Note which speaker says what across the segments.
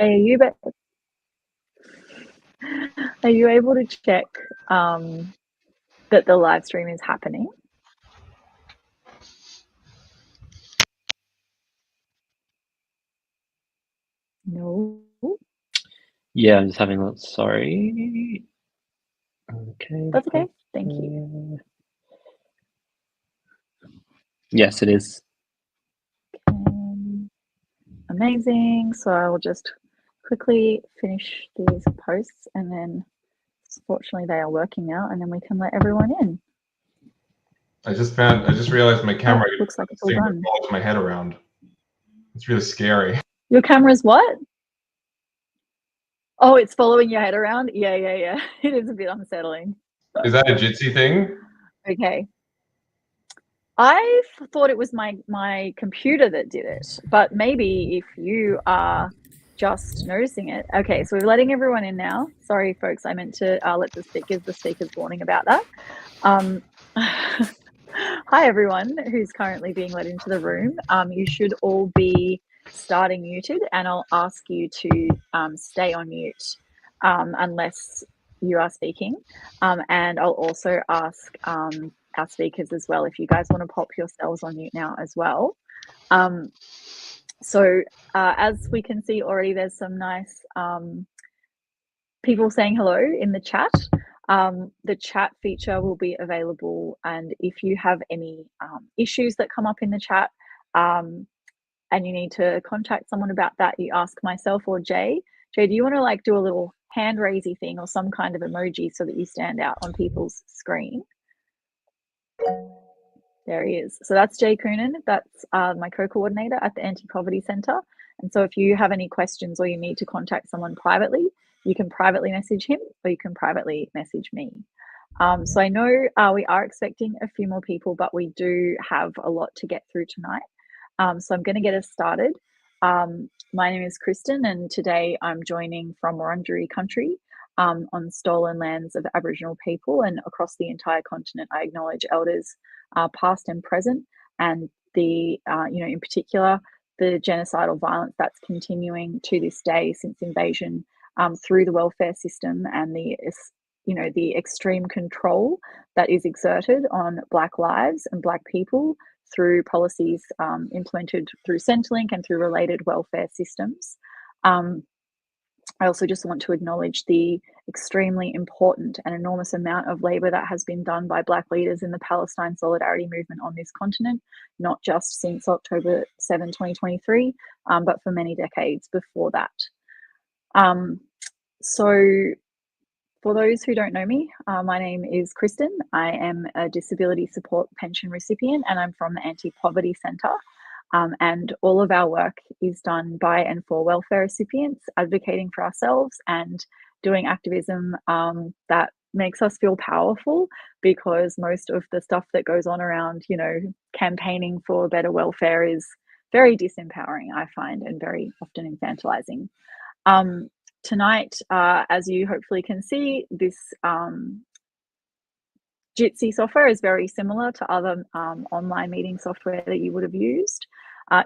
Speaker 1: Jay, are you able to check that the live stream is happening? No.
Speaker 2: Yeah, I'm just having a look. Sorry. Okay.
Speaker 1: That's okay. Thank you.
Speaker 2: Yes, it is.
Speaker 1: Amazing. So I will just quickly finish these posts, and then fortunately they are working out, and then we can let everyone in.
Speaker 3: I just realized my camera
Speaker 1: looks like it's all
Speaker 3: thing
Speaker 1: done.
Speaker 3: follows my head around. It's really scary.
Speaker 1: Your camera's what? Oh, it's following your head around? Yeah. It is a bit unsettling.
Speaker 3: Is that a Jitsi thing?
Speaker 1: Okay. I thought it was my computer that did it, but maybe if you are just noticing it. Okay, so we're letting everyone in now. Sorry, folks, I meant to let the speakers warning about that. Hi, everyone who's currently being let into the room. You should all be starting muted, and I'll ask you to stay on mute unless you are speaking. And I'll also ask our speakers as well, if you guys want to pop yourselves on mute now as well. So as we can see already, there's some nice people saying hello in the chat. The chat feature will be available, and if you have any issues that come up in the chat and you need to contact someone about that, you ask myself or Jay. Jay, do you want to like do a little hand raisy thing or some kind of emoji so that you stand out on people's screen? There he is. So that's Jay Coonan. That's my co-coordinator at the Anti-Poverty Centre. And so if you have any questions or you need to contact someone privately, you can privately message him or you can privately message me. So I know we are expecting a few more people, but we do have a lot to get through tonight. So I'm going to get us started. My name is Kristen, and today I'm joining from Wurundjeri country on stolen lands of Aboriginal people, and across the entire continent I acknowledge elders past and present, and the in particular the genocidal violence that's continuing to this day since invasion through the welfare system, and the extreme control that is exerted on Black lives and Black people through policies implemented through Centrelink and through related welfare systems. I also just want to acknowledge the extremely important and enormous amount of labour that has been done by Black leaders in the Palestine Solidarity Movement on this continent, not just since October 7, 2023, but for many decades before that. So for those who don't know me, my name is Kristen. I am a disability support pension recipient, and I'm from the Anti-Poverty Centre. And all of our work is done by and for welfare recipients, advocating for ourselves and doing activism that makes us feel powerful, because most of the stuff that goes on around, campaigning for better welfare is very disempowering, I find, and very often infantilizing. Tonight, as you hopefully can see, this Jitsi software is very similar to other online meeting software that you would have used.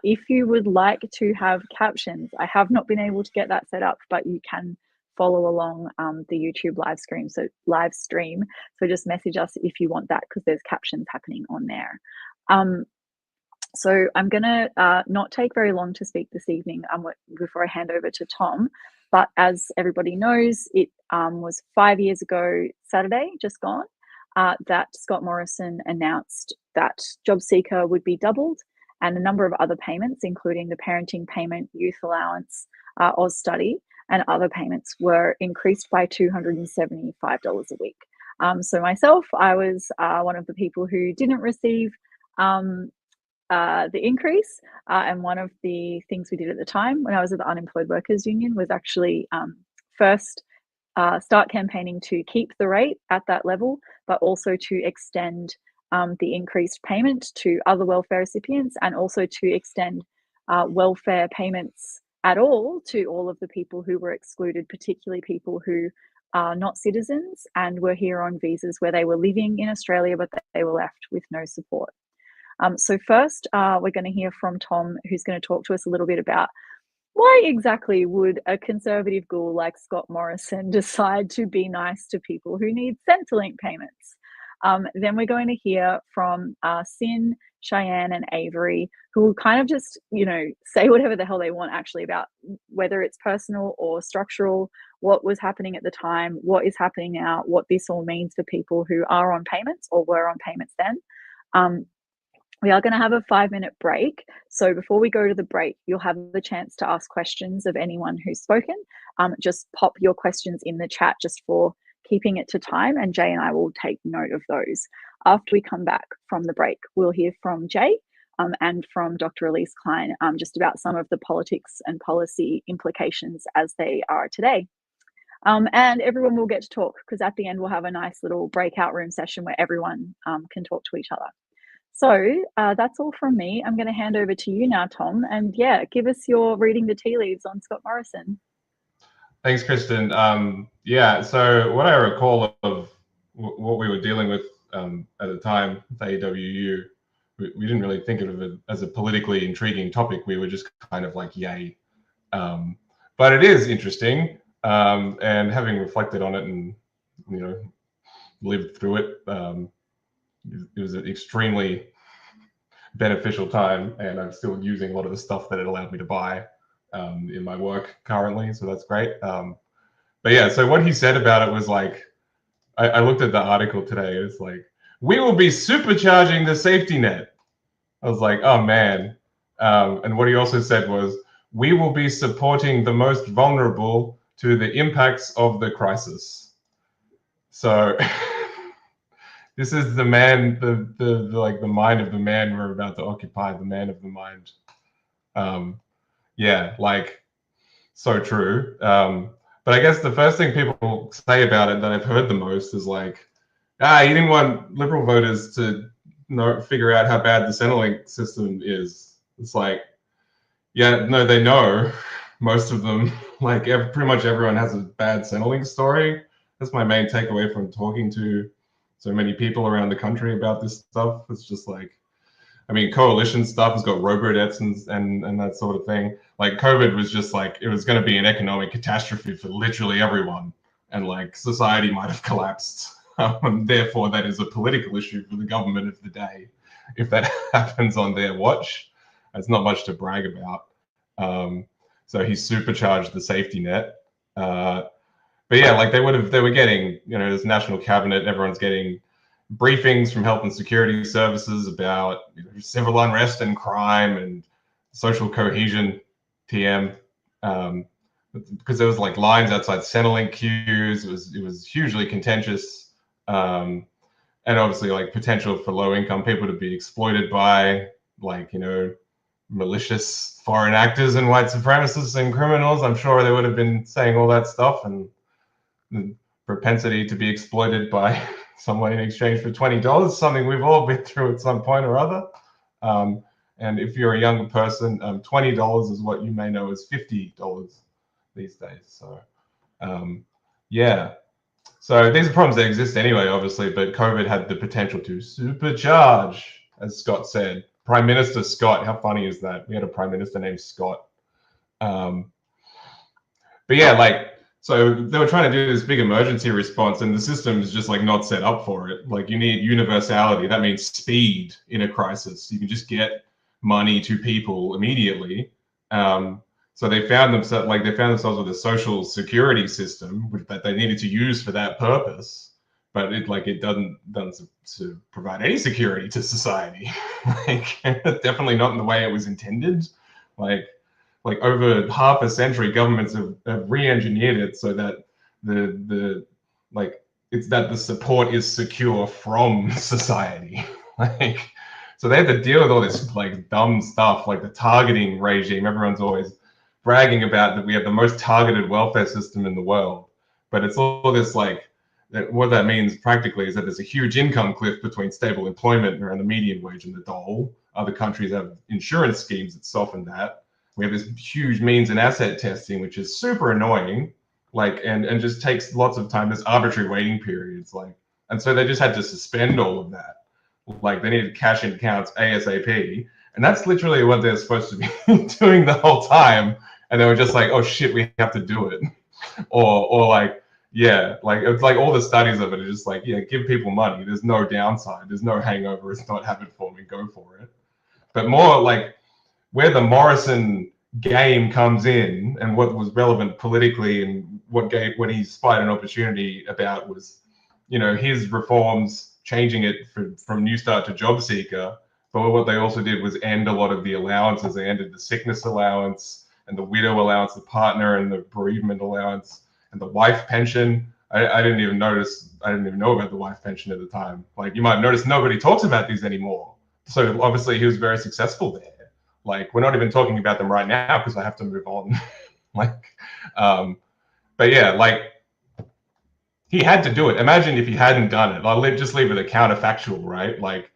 Speaker 1: If you would like to have captions, I have not been able to get that set up, but you can follow along the YouTube live stream. So just message us if you want that, because there's captions happening on there. So I'm going to not take very long to speak this evening before I hand over to Tom. But as everybody knows, it was 5 years ago, Saturday, just gone, that Scott Morrison announced that JobSeeker would be doubled, and a number of other payments, including the parenting payment, youth allowance, Oz Study, and other payments were increased by $275 a week. So myself, I was one of the people who didn't receive the increase, and one of the things we did at the time when I was at the Unemployed Workers Union was actually first start campaigning to keep the rate at that level, but also to extend the increased payment to other welfare recipients, and also to extend welfare payments at all to all of the people who were excluded, particularly people who are not citizens and were here on visas where they were living in Australia, but they were left with no support. So first, we're going to hear from Tom, who's going to talk to us a little bit about Why exactly would a conservative ghoul like Scott Morrison decide to be nice to people who need Centrelink payments? Then we're going to hear from Sin, Cheyenne, and Avery, who will kind of just, say whatever the hell they want actually about whether it's personal or structural, what was happening at the time, what is happening now, what this all means for people who are on payments or were on payments then. We are going to have a 5-minute break. So before we go to the break, you'll have the chance to ask questions of anyone who's spoken. Just pop your questions in the chat just for keeping it to time, and Jay and I will take note of those. After we come back from the break, we'll hear from Jay and from Dr. Elise Klein just about some of the politics and policy implications as they are today. And everyone will get to talk, because at the end we'll have a nice little breakout room session where everyone can talk to each other. So that's all from me. I'm going to hand over to you now, Tom. And yeah, give us your reading the tea leaves on Scott Morrison.
Speaker 3: Thanks, Kristen. Yeah, so what I recall of what we were dealing with at the time with AEWU, we didn't really think of it as a politically intriguing topic. We were just kind of like, yay. But it is interesting. And having reflected on it and, lived through it, it was an extremely beneficial time, and I'm still using a lot of the stuff that it allowed me to buy in my work currently, so that's great. But yeah, so what he said about it was like, I looked at the article today, it's like, we will be supercharging the safety net. I was like, oh man. And what he also said was, we will be supporting the most vulnerable to the impacts of the crisis. So this is the man, the mind of the man we're about to occupy, the man of the mind. Yeah, like, so true. But I guess the first thing people say about it that I've heard the most is like, you didn't want Liberal voters to figure out how bad the Centrelink system is. It's like, yeah, no, they know, most of them, like pretty much everyone has a bad Centrelink story. That's my main takeaway from talking to so many people around the country about this stuff. It's just like, I mean, coalition stuff has got robo-debts and that sort of thing. Like COVID was just like, it was going to be an economic catastrophe for literally everyone. And like society might have collapsed. Therefore, that is a political issue for the government of the day. If that happens on their watch, it's not much to brag about. So he supercharged the safety net. But yeah, like they were getting, this national cabinet, everyone's getting briefings from health and security services about civil unrest and crime and social cohesion, TM, because there was like lines outside Centrelink queues. It was hugely contentious, and obviously like potential for low income people to be exploited by malicious foreign actors and white supremacists and criminals. I'm sure they would have been saying all that stuff, and the propensity to be exploited by someone in exchange for $20, something we've all been through at some point or other. And if you're a younger person, $20 is what you may know as $50 these days. So yeah, so these are problems that exist anyway, obviously, but COVID had the potential to supercharge, as Scott said. Prime Minister Scott, how funny is that? We had a Prime Minister named Scott. But yeah, so they were trying to do this big emergency response, and the system is just like not set up for it. Like you need universality. That means speed in a crisis. You can just get money to people immediately. So they found themselves with a social security system that they needed to use for that purpose, but it doesn't to provide any security to society. Definitely not in the way it was intended. Like over half a century, governments have re-engineered it so that the support is secure from society. So they had to deal with all this dumb stuff, like the targeting regime. Everyone's always bragging about that we have the most targeted welfare system in the world, but it's all this what that means practically is that there's a huge income cliff between stable employment around the median wage and the dole. Other countries have insurance schemes that soften that. We have this huge means and asset testing, which is super annoying, and just takes lots of time. There's arbitrary waiting periods, and so they just had to suspend all of that. They needed cash in accounts ASAP, and that's literally what they're supposed to be doing the whole time. and they were just like, oh shit, we have to do it. or like, yeah, like it's like all the studies of it are just like, yeah, give people money. There's no downside. There's no hangover. It's not have it for me. Go for it. But more like where the Morrison game comes in and what was relevant politically and what he spied an opportunity about was, you know, his reforms changing it from New Start to JobSeeker. But what they also did was end a lot of the allowances. They ended the sickness allowance and the widow allowance, the partner and the bereavement allowance and the wife pension. I didn't even know about the wife pension at the time. Like you might notice nobody talks about these anymore. So obviously he was very successful there. Like we're not even talking about them right now because I have to move on. Like, but yeah, like he had to do it. Imagine if he hadn't done it. I'll just leave it a counterfactual, right? Like,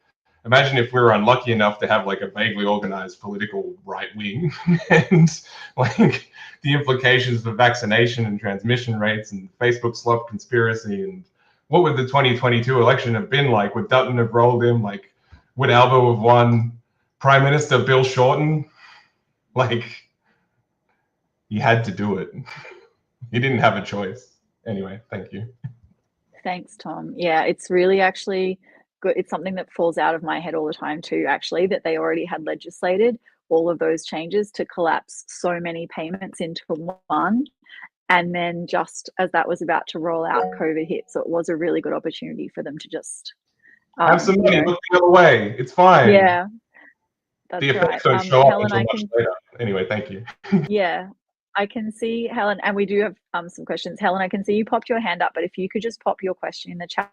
Speaker 3: imagine if we were unlucky enough to have like a vaguely organized political right wing and like the implications of vaccination and transmission rates and Facebook swap conspiracy and what would the 2022 election have been like? Would Dutton have rolled him? Like, would Albo have won? Prime Minister Bill Shorten? Like, he had to do it. He didn't have a choice. Anyway, thank you.
Speaker 1: Thanks, Tom. Yeah, it's really actually good. It's something that falls out of my head all the time too, actually, that they already had legislated all of those changes to collapse so many payments into one. And then just as that was about to roll out, COVID hit. So it was a really good opportunity for them to just
Speaker 3: have some money, look the other way. It's fine.
Speaker 1: Yeah, that's
Speaker 3: the effects
Speaker 1: right.
Speaker 3: don't show up
Speaker 1: Helen,
Speaker 3: until much later. Anyway, thank you.
Speaker 1: Yeah, I can see Helen, and we do have some questions. Helen, I can see you popped your hand up, but if you could just pop your question in the chat,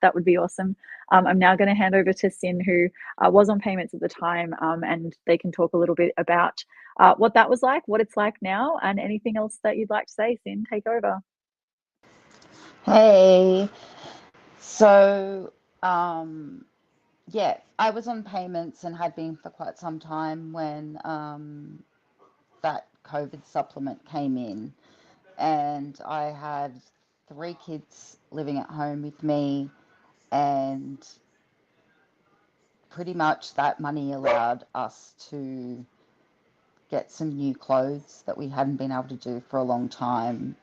Speaker 1: that would be awesome. I'm now going to hand over to Sin, who was on payments at the time, and they can talk a little bit about what that was like, what it's like now, and anything else that you'd like to say. Sin, take over.
Speaker 4: Hey, so yeah, I was on payments and had been for quite some time when that COVID supplement came in, and I had 3 kids living at home with me, and pretty much that money allowed us to get some new clothes that we hadn't been able to do for a long time,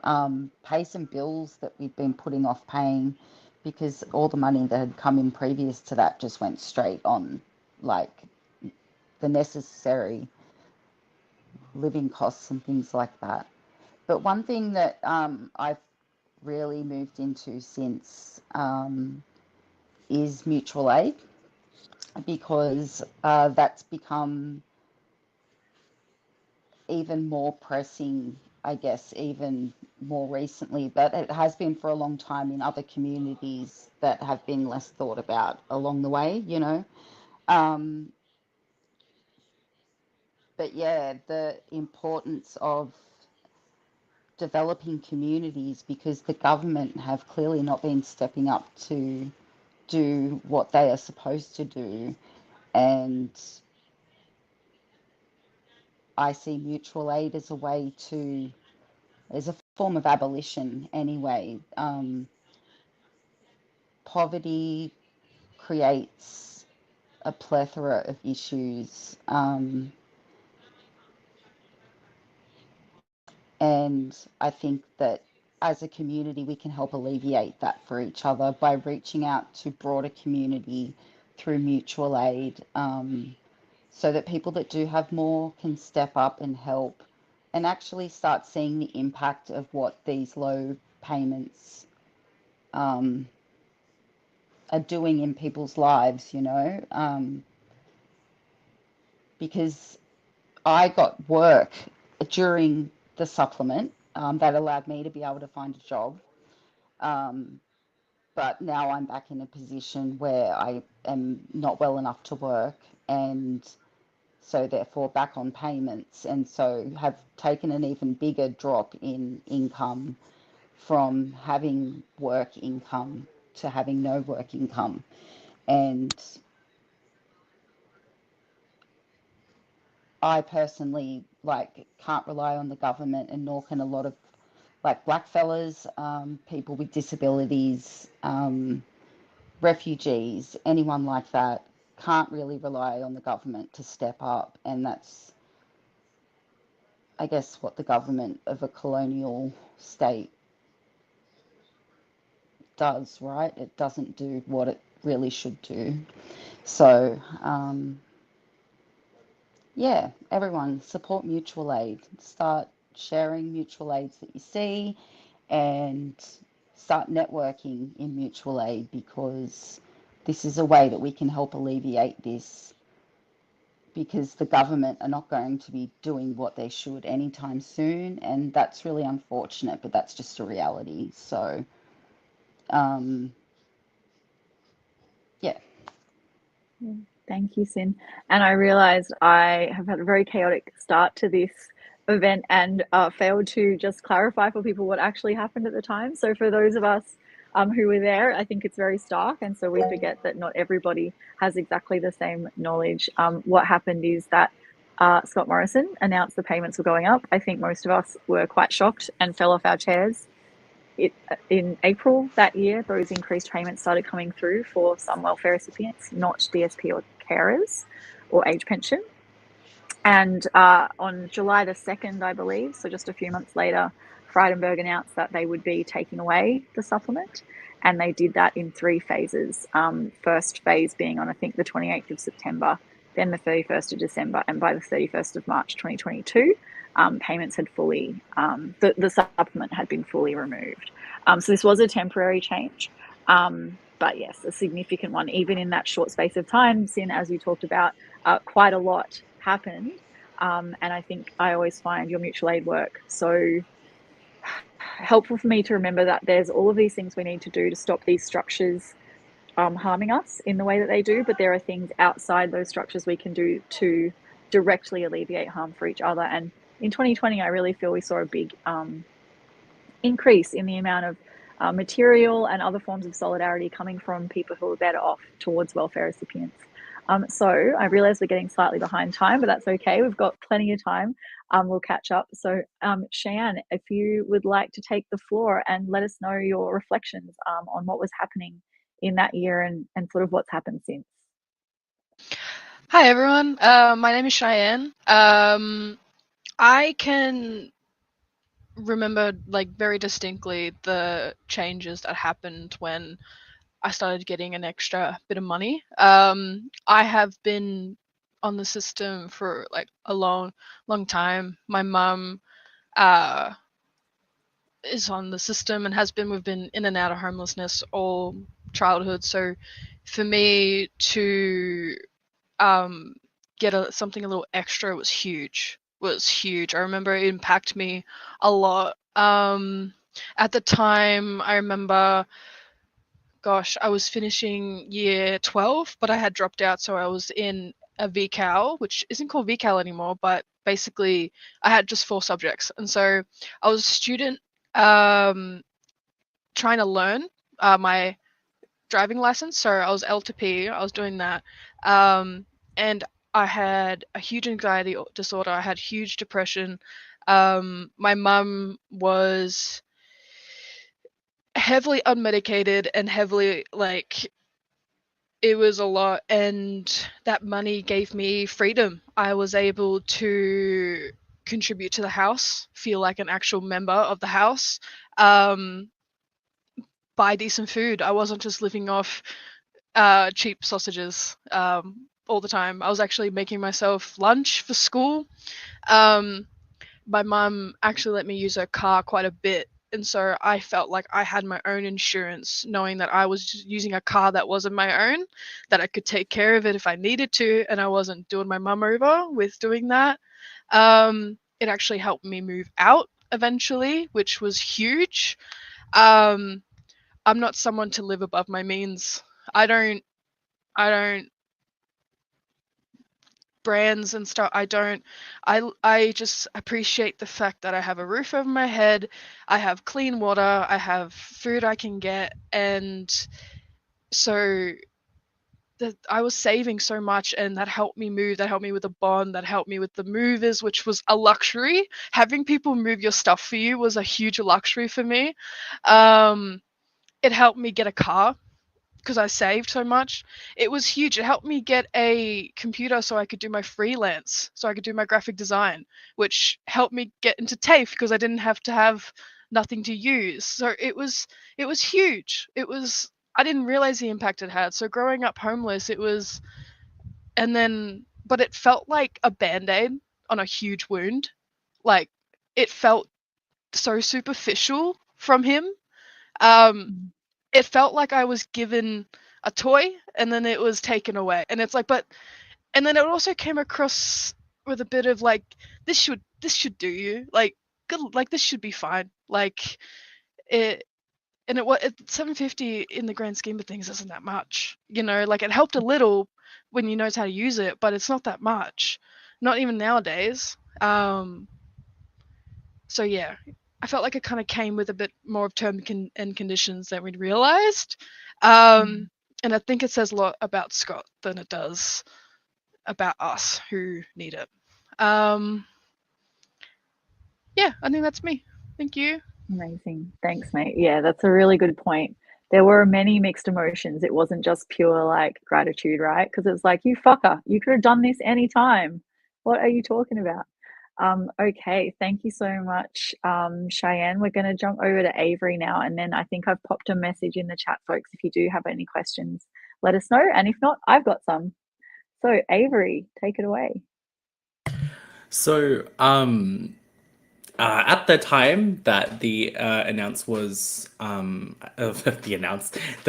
Speaker 4: pay some bills that we'd been putting off paying because all the money that had come in previous to that just went straight on like the necessary living costs and things like that. But one thing that I've really moved into since is mutual aid, because that's become even more pressing, I guess, even more recently, but it has been for a long time in other communities that have been less thought about along the way, you know. But yeah, the importance of developing communities, because the government have clearly not been stepping up to do what they are supposed to do. And I see mutual aid as a way to, as a form of abolition anyway. Poverty creates a plethora of issues, and I think that as a community we can help alleviate that for each other by reaching out to broader community through mutual aid, so that people that do have more can step up and help and actually start seeing the impact of what these low payments are doing in people's lives, you know, because I got work during the supplement that allowed me to be able to find a job. But now I'm back in a position where I am not well enough to work, and so therefore back on payments, and so have taken an even bigger drop in income from having work income to having no work income. And I personally can't rely on the government, and nor can a lot of black fellas, people with disabilities, refugees, anyone like that can't really rely on the government to step up. And that's I guess, what the government of a colonial state does, right? It doesn't do what it really should do. So, yeah, everyone support mutual aid. Start sharing mutual aids that you see and start networking in mutual aid, because this is a way that we can help alleviate this, because the government are not going to be doing what they should anytime soon, and that's really unfortunate, but that's just a reality. So, yeah.
Speaker 1: Thank you, Sin. And I realised I have had a very chaotic start to this event and failed to just clarify for people what actually happened at the time. So for those of us who were there, I think it's very stark, and so we forget that not everybody has exactly the same knowledge. What happened is that Scott Morrison announced the payments were going up. I think most of us were quite shocked and fell off our chairs. In April that year, those increased payments started coming through for some welfare recipients, not DSP or carers or age pension. And on July the 2nd, I believe, so just a few months later, Frydenberg announced that they would be taking away the supplement. And they did that in 3 phases. First phase being on, I think, the 28th of September, then the 31st of December, and by the 31st of March 2022, payments had fully, the supplement had been fully removed. So this was a temporary change, but yes, a significant one, even in that short space of time. Sin, as you talked about, quite a lot happened. And I think I always find your mutual aid work so helpful for me to remember that there's all of these things we need to do to stop these structures harming us in the way that they do, but there are things outside those structures we can do to directly alleviate harm for each other. And in 2020, I really feel we saw a big increase in the amount of material and other forms of solidarity coming from people who are better off towards welfare recipients. So I realise we're getting slightly behind time, but that's okay. We've got plenty of time. We'll catch up. So Cheyenne, if you would like to take the floor and let us know your reflections on what was happening in that year and sort of what's happened since.
Speaker 5: Hi everyone, my name is Cheyenne. I can remember very distinctly the changes that happened when I started getting an extra bit of money. I have been on the system for a long time. My mum is on the system and has been. We've been in and out of homelessness all childhood. So for me to get something a little extra was huge. I remember it impacted me a lot. At the time, I remember, gosh, I was finishing year 12, but I had dropped out, so I was in a VCAL, which isn't called VCAL anymore, but basically I had just 4 subjects. And so I was a student trying to learn my driving license. So I was L2P, I was doing that. And I had a huge anxiety disorder. I had huge depression. My mum was heavily unmedicated and heavily it was a lot, and that money gave me freedom. I was able to contribute to the house, feel like an actual member of the house, buy decent food. I wasn't just living off cheap sausages all the time. I was actually making myself lunch for school. My mum actually let me use her car quite a bit, and so I felt like I had my own insurance, knowing that I was using a car that wasn't my own, that I could take care of it if I needed to, and I wasn't doing my mum over with doing that. It actually helped me move out eventually, which was huge. I'm not someone to live above my means. I don't brands and stuff. I just appreciate the fact that I have a roof over my head, I have clean water, I have food I can get, and so that I was saving so much, and that helped me move, that helped me with a bond, that helped me with the movers, which was a luxury. Having people move your stuff for you was a huge luxury for me. It helped me get a car. because I saved so much. It was huge. It helped me get a computer so I could do my freelance, so I could do my graphic design, which helped me get into TAFE because I didn't have to have nothing to use. So it was huge. I didn't realize the impact it had. So growing up homeless, but it felt like a band-aid on a huge wound. Like, it felt so superficial from him. It felt like I was given a toy and then it was taken away. And it's like, and then it also came across with a bit of like, this should do you. Like, good, like this should be fine. Like, $7.50 in the grand scheme of things isn't that much, like it helped a little when you knows how to use it, but it's not that much, not even nowadays. So yeah, I felt like it kind of came with a bit more of terms and conditions than we'd realized. And I think it says a lot about Scott than it does about us who need it. Yeah, I think that's me. Thank you.
Speaker 1: Amazing. Thanks, mate. Yeah, that's a really good point. There were many mixed emotions. It wasn't just pure like gratitude, right? Because it's like, you fucker, you could have done this anytime. What are you talking about? Okay, thank you so much, Cheyenne. We're going to jump over to Avery now, and then I think I've popped a message in the chat, folks. If you do have any questions, let us know, and if not, I've got some. So Avery, take it away.
Speaker 6: So at the time that the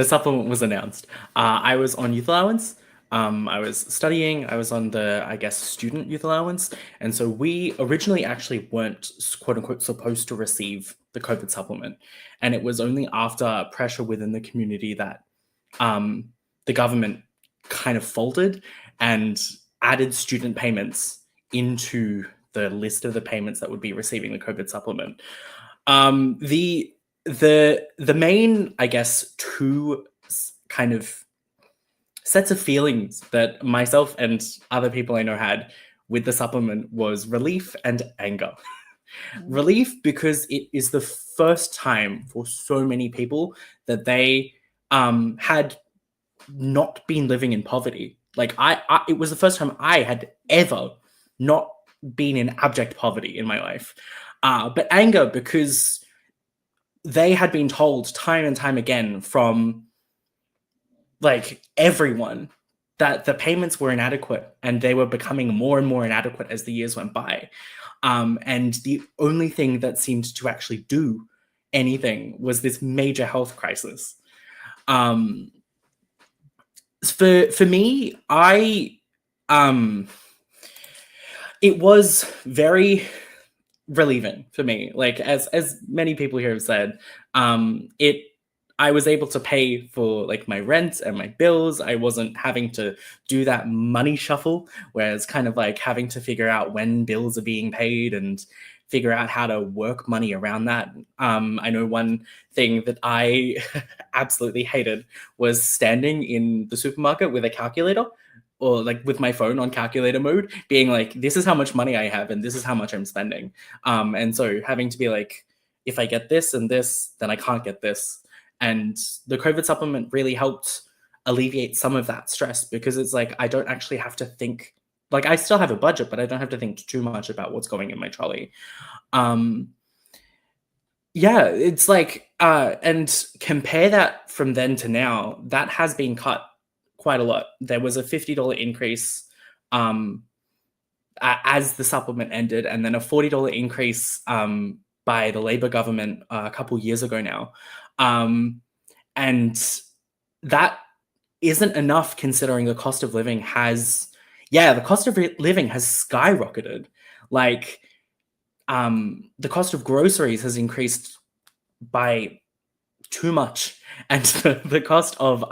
Speaker 6: supplement was announced, I was on youth allowance. I was studying. I was on the, I guess, student youth allowance, and so we originally actually weren't quote unquote supposed to receive the COVID supplement, and it was only after pressure within the community that the government kind of folded and added student payments into the list of the payments that would be receiving the COVID supplement. The main, I guess, two kind of sets of feelings that myself and other people I know had with the supplement was relief and anger. Relief because it is the first time for so many people that they had not been living in poverty. Like it was the first time I had ever not been in abject poverty in my life. But anger because they had been told time and time again from like everyone that the payments were inadequate, and they were becoming more and more inadequate as the years went by. And the only thing that seemed to actually do anything was this major health crisis. For me, it was very relieving for me. Like as many people here have said, I was able to pay for like my rent and my bills. I wasn't having to do that money shuffle, whereas kind of like having to figure out when bills are being paid and figure out how to work money around that. I know one thing that I absolutely hated was standing in the supermarket with a calculator, or like with my phone on calculator mode, being like, this is how much money I have and this is how much I'm spending. And so having to be like, if I get this and this, then I can't get this. And the COVID supplement really helped alleviate some of that stress, because it's like, I don't actually have to think, like I still have a budget, but I don't have to think too much about what's going in my trolley. Yeah, it's like, and compare that from then to now, that has been cut quite a lot. There was a $50 increase as the supplement ended, and then a $40 increase by the Labor government a couple years ago now. And that isn't enough, considering the cost of living has skyrocketed. Like, the cost of groceries has increased by too much, and the cost of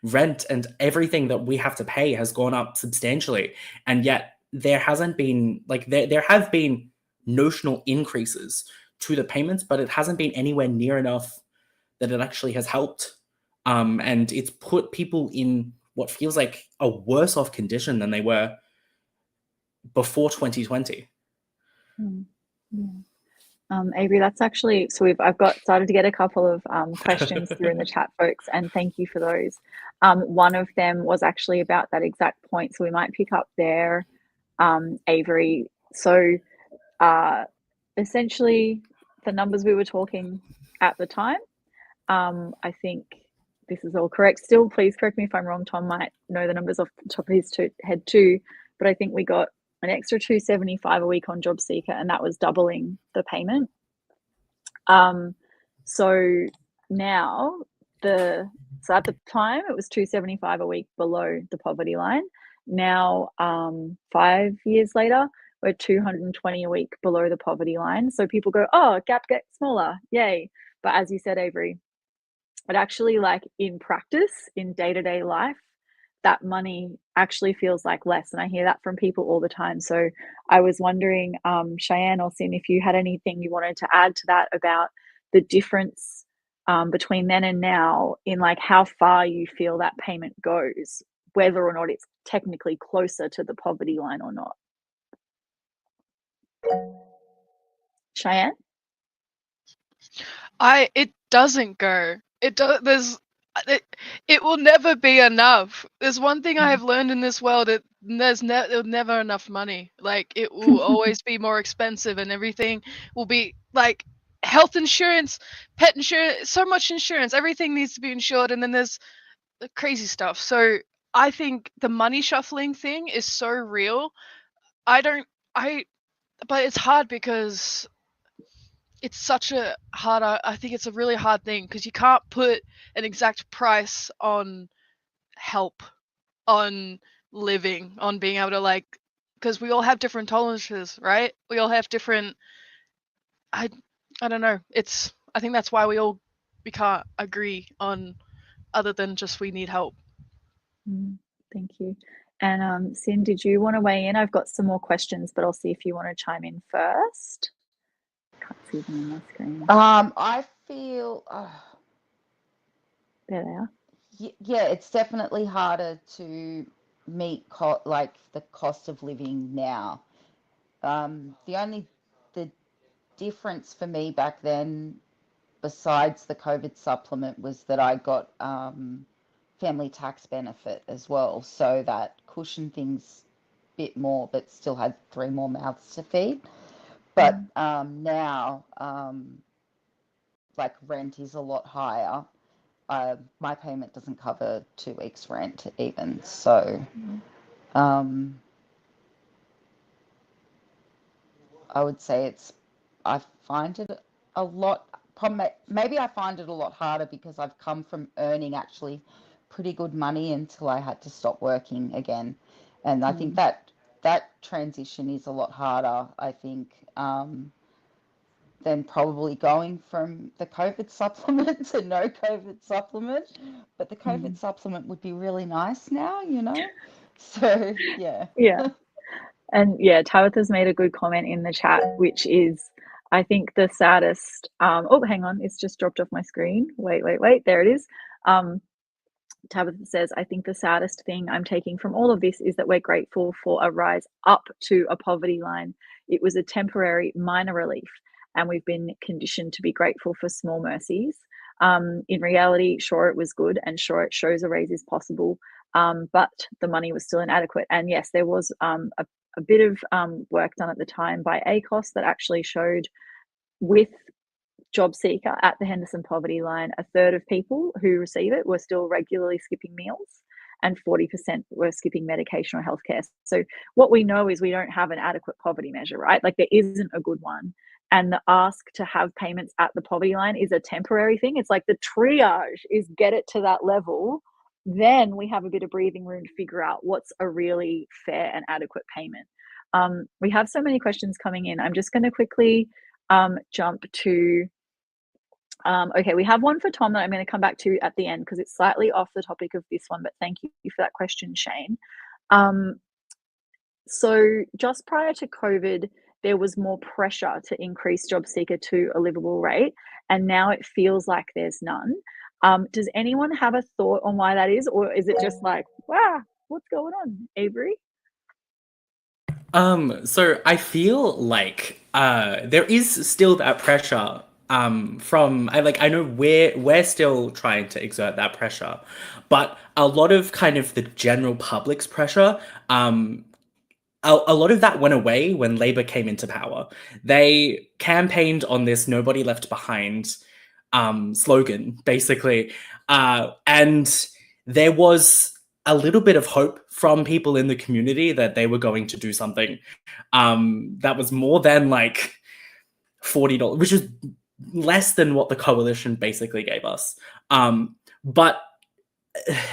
Speaker 6: rent and everything that we have to pay has gone up substantially. And yet there hasn't been, like, there have been notional increases to the payments, but it hasn't been anywhere near enough that it actually has helped. And it's put people in what feels like a worse off condition than they were before 2020.
Speaker 1: Yeah. Avery, that's actually, so I've started to get a couple of questions through in the chat, folks, and thank you for those. One of them was actually about that exact point, so we might pick up there, Avery. So essentially, the numbers we were talking at the time, I think this is all correct. Still, please correct me if I'm wrong. Tom might know the numbers off the top of his head too, but I think we got an extra $275 a week on JobSeeker, and that was doubling the payment. So now so at the time it was $275 a week below the poverty line. Now, 5 years later, we're $220 a week below the poverty line. So people go, oh, gap gets smaller, yay. But as you said, Avery, it actually, like, in practice, in day-to-day life, that money actually feels like less. And I hear that from people all the time. So I was wondering, Cheyenne or Sin, if you had anything you wanted to add to that about the difference between then and now in, like, how far you feel that payment goes, whether or not it's technically closer to the poverty line or not. Cheyenne?
Speaker 5: It doesn't go. It will never be enough. There's one thing I have learned in this world, there's never enough money. Like, it will always be more expensive, and everything will be like health insurance, pet insurance, so much insurance, everything needs to be insured, and then there's the crazy stuff. So I think the money shuffling thing is so real. But it's hard because it's such a hard, I think it's a really hard thing because you can't put an exact price on help, on living, on being able to, like, because we all have different tolerances, right? We all have different, I don't know. I think that's why we can't agree on other than just we need help.
Speaker 1: Thank you. And Sin, did you want to weigh in? I've got some more questions, but I'll see if you want to chime in first. Can't see them on my screen.
Speaker 4: I feel
Speaker 1: There they are.
Speaker 4: yeah, it's definitely harder to meet the cost of living now. The difference for me back then, besides the COVID supplement, was that I got family tax benefit as well, so that cushioned things a bit more, but still had 3 more mouths to feed. But now, like, rent is a lot higher. My payment doesn't cover 2 weeks' rent even. So I would say I find it a lot, maybe I find it a lot harder because I've come from earning actually pretty good money until I had to stop working again. And I think that transition is a lot harder, I think, than probably going from the COVID supplement to no COVID supplement. But the COVID supplement would be really nice now, So, yeah.
Speaker 1: Yeah. And yeah, Tabitha's made a good comment in the chat, which is, I think the saddest, oh, hang on, it's just dropped off my screen. Wait, there it is. Tabitha says, I think the saddest thing I'm taking from all of this is that we're grateful for a rise up to a poverty line. It was a temporary minor relief, and we've been conditioned to be grateful for small mercies. In reality, sure, it was good, and sure, it shows a raise is possible, but the money was still inadequate. And yes, there was a bit of work done at the time by ACOS that actually showed, with JobSeeker at the Henderson poverty line, 1/3 of people who receive it were still regularly skipping meals, and 40% were skipping medication or healthcare. So what we know is we don't have an adequate poverty measure, right? Like, there isn't a good one. And the ask to have payments at the poverty line is a temporary thing. It's like the triage is get it to that level. Then we have a bit of breathing room to figure out what's a really fair and adequate payment. We have so many questions coming in. I'm just going to quickly jump to, okay, we have one for Tom that I'm going to come back to at the end because it's slightly off the topic of this one, but thank you for that question, Shane. So just prior to COVID, there was more pressure to increase JobSeeker to a livable rate, and now it feels like there's none. Does anyone have a thought on why that is, or is it just like, wow, what's going on, Avery?
Speaker 6: So I feel like there is still that pressure from I know we're still trying to exert that pressure, but a lot of kind of the general public's pressure, a lot of that went away when Labour came into power. They campaigned on this "nobody left behind" slogan, basically, and there was a little bit of hope from people in the community that they were going to do something that was more than like $40, which is less than what the coalition basically gave us. But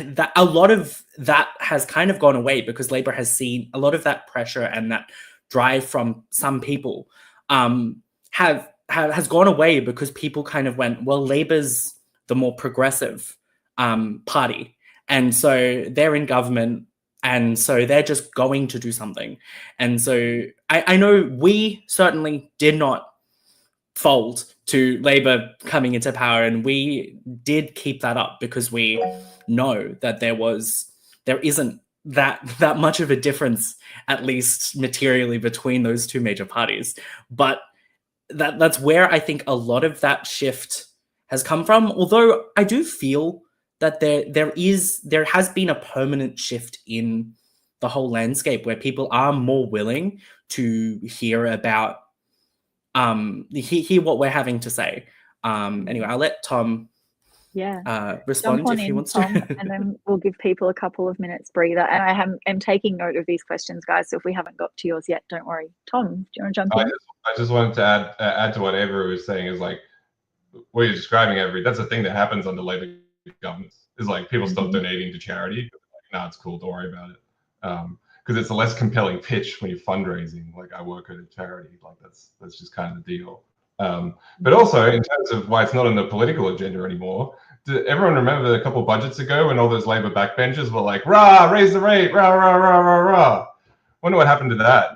Speaker 6: that a lot of that has kind of gone away because Labor has seen a lot of that pressure and that drive from some people has gone away because people kind of went, well, Labor's the more progressive party, and so they're in government, and so they're just going to do something. And so I know we certainly did not fold to Labor coming into power, and we did keep that up because we know that there isn't that much of a difference, at least materially, between those two major parties. But that's where I think a lot of that shift has come from. Although I do feel that there has been a permanent shift in the whole landscape where people are more willing to hear about hear what we're having to say. Anyway, I'll let Tom respond
Speaker 1: Jump on
Speaker 6: if he
Speaker 1: in,
Speaker 6: wants
Speaker 1: Tom,
Speaker 6: to.
Speaker 1: and then we'll give people a couple of minutes breather. And I am taking note of these questions, guys. So if we haven't got to yours yet, don't worry. Tom, do you want to jump in?
Speaker 3: I just wanted to add to what Avery was saying, is like what you're describing, Avery. That's a thing that happens under Labor governments. Is like people stop donating to charity. Like, no, it's cool. Don't worry about it. Because it's a less compelling pitch when you're fundraising. Like, I work at a charity. Like that's just kind of the deal. But also in terms of why it's not on the political agenda anymore. Did everyone remember a couple budgets ago when all those Labor backbenchers were like, "Rah, raise the rate, rah, rah, rah, rah, rah"? Wonder what happened to that.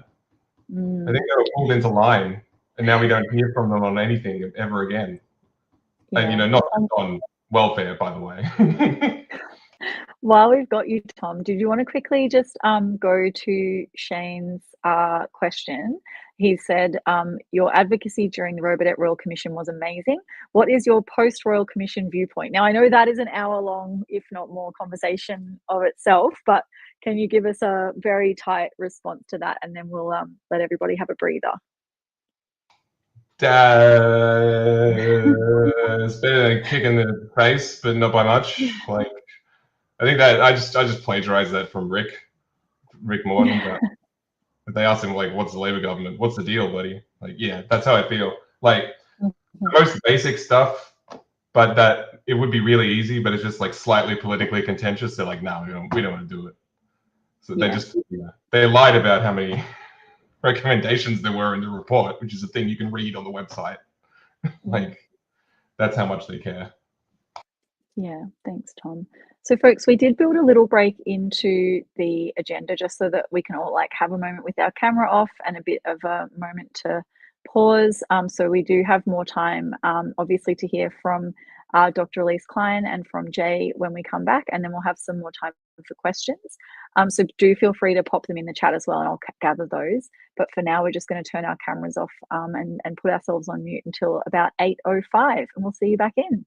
Speaker 3: I think they were pulled into line, and now we don't hear from them on anything ever again. And not on welfare, by the way.
Speaker 1: While we've got you, Tom, did you want to quickly just go to Shane's question? He said, your advocacy during the Robodebt Royal Commission was amazing. What is your post-Royal Commission viewpoint? Now, I know that is an hour-long, if not more, conversation of itself, but can you give us a very tight response to that, and then we'll let everybody have a breather.
Speaker 3: It's better than a kick in the face, but not by much. Like, I think that I just plagiarized that from Rick Morton. But they asked him, like, what's the Labor government? What's the deal, buddy? Like, yeah, that's how I feel. Like, the most basic stuff, but that it would be really easy, but it's just like slightly politically contentious. They're like, no, we don't want to do it. So they just, they lied about how many recommendations there were in the report, which is a thing you can read on the website. Like, that's how much they care.
Speaker 1: Yeah, thanks, Tom. So folks, we did build a little break into the agenda just so that we can all like have a moment with our camera off and a bit of a moment to pause. So we do have more time, obviously, to hear from Dr. Elise Klein and from Jay when we come back, and then we'll have some more time for questions. So do feel free to pop them in the chat as well, and I'll gather those. But for now, we're just going to turn our cameras off and put ourselves on mute until about 8:05, and we'll see you back in.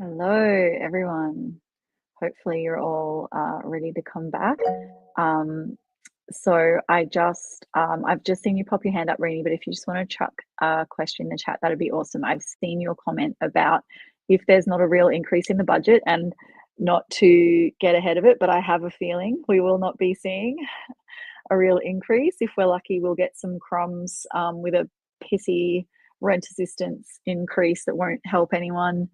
Speaker 1: Hello, everyone. Hopefully you're all ready to come back. So I've just seen you pop your hand up, Rini, but if you just want to chuck a question in the chat, that'd be awesome. I've seen your comment about if there's not a real increase in the budget, and not to get ahead of it, but I have a feeling we will not be seeing a real increase. If we're lucky, we'll get some crumbs with a pissy rent assistance increase that won't help anyone.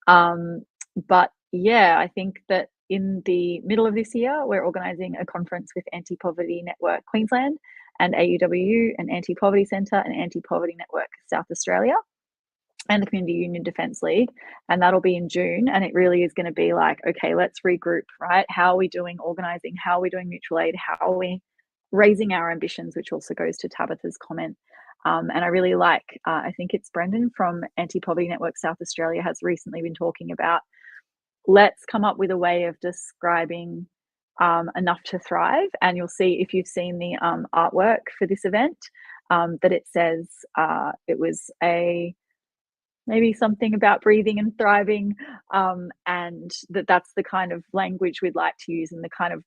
Speaker 1: But yeah, I think that in the middle of this year, we're organising a conference with Anti-Poverty Network Queensland and AUWU and Anti-Poverty Centre and Anti-Poverty Network South Australia and the Community Union Defence League. And that'll be in June. And it really is going to be like, okay, let's regroup, right? How are we doing organising? How are we doing mutual aid? How are we raising our ambitions, which also goes to Tabitha's comment. And I really like, I think it's Brendan from Anti-Poverty Network South Australia has recently been talking about, let's come up with a way of describing enough to thrive. And you'll see, if you've seen the artwork for this event, that it says it was maybe something about breathing and thriving, and that's the kind of language we'd like to use and the kind of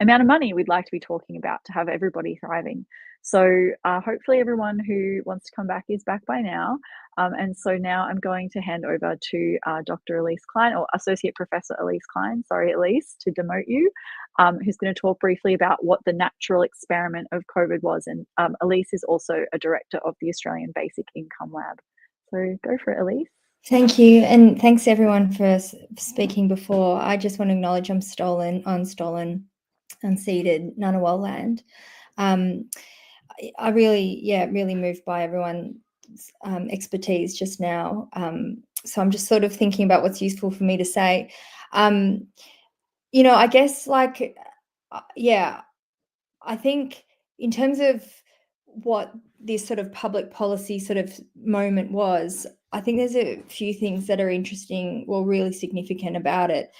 Speaker 1: amount of money we'd like to be talking about to have everybody thriving. So hopefully everyone who wants to come back is back by now. And so now I'm going to hand over to Dr. Elise Klein, or Associate Professor Elise Klein, sorry Elise, to demote you, who's going to talk briefly about what the natural experiment of COVID was. And Elise is also a director of the Australian Basic Income Lab. So go for it, Elise.
Speaker 7: Thank you, and thanks everyone for speaking before. I just want to acknowledge I'm unceded Ngunnawal land. I really moved by everyone's expertise just now. So I'm just sort of thinking about what's useful for me to say. I guess I think in terms of what this sort of public policy sort of moment was, I think there's a few things that are interesting, really significant about it.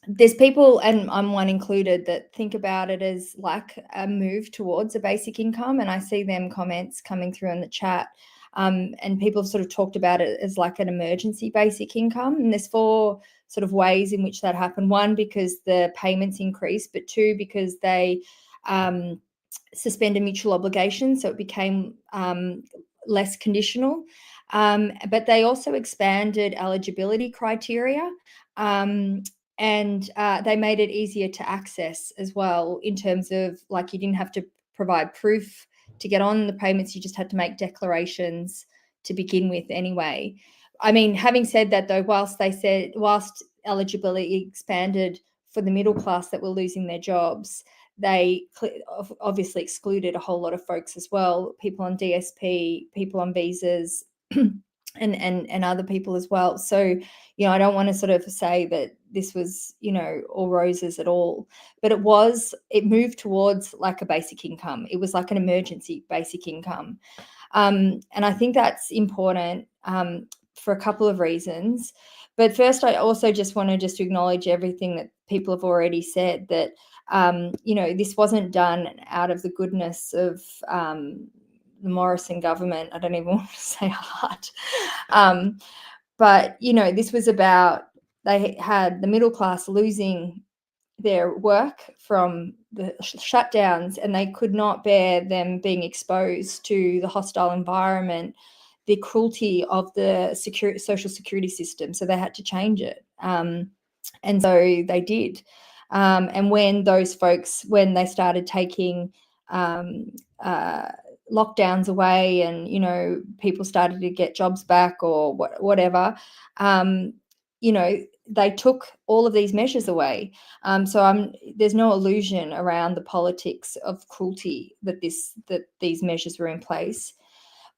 Speaker 7: There's people, and I'm one included, that think about it as like a move towards a basic income. And I see them comments coming through in the chat. And people have sort of talked about it as like an emergency basic income. And there's 4 sort of ways in which that happened. 1, because the payments increased, but 2, because they suspended mutual obligation. So it became less conditional. But they also expanded eligibility criteria. And they made it easier to access as well, in terms of like you didn't have to provide proof to get on the payments. You just had to make declarations to begin with anyway. I mean, having said that though, whilst eligibility expanded for the middle class that were losing their jobs, they obviously excluded a whole lot of folks as well, people on DSP, people on visas, and other people as well. So, I don't want to sort of say that this was, all roses at all, but it moved towards like a basic income. It was like an emergency basic income. And I think that's important for a couple of reasons. But first, I also just want to acknowledge everything that people have already said, that, this wasn't done out of the goodness of the Morrison government. I don't even want to say heart. But, this was about, they had the middle class losing their work from the shutdowns, and they could not bear them being exposed to the hostile environment, the cruelty of the social security system. So they had to change it. And so they did. And when those folks, when they started taking lockdowns away, and people started to get jobs back or whatever, they took all of these measures away. So there's no illusion around the politics of cruelty that these measures were in place.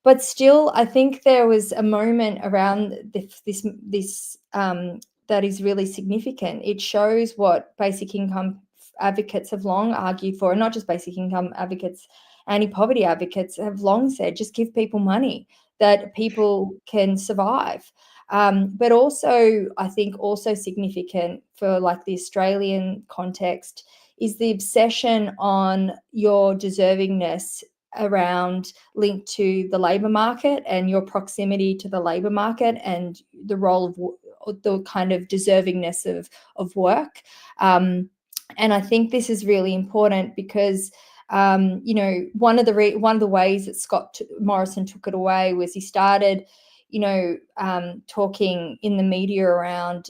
Speaker 7: But still, I think there was a moment around this that is really significant. It shows what basic income advocates have long argued for, and not just basic income advocates, anti-poverty advocates have long said, just give people money that people can survive. But also, I think also significant for like the Australian context is the obsession on your deservingness around linked to the labour market and your proximity to the labour market and the role the kind of deservingness of work. And I think this is really important because you know, one of the ways that Scott Morrison took it away was he started, you know, talking in the media around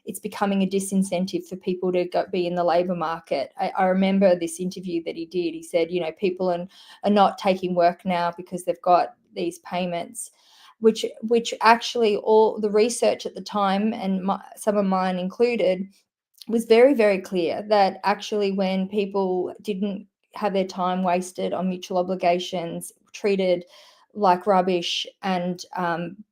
Speaker 7: it's becoming a disincentive for people to be in the labour market. I remember this interview that he did. He said, you know, people are not taking work now because they've got these payments, which actually all the research at the time, and some of mine included, was very, very clear that actually when people didn't have their time wasted on mutual obligations, treated like rubbish, and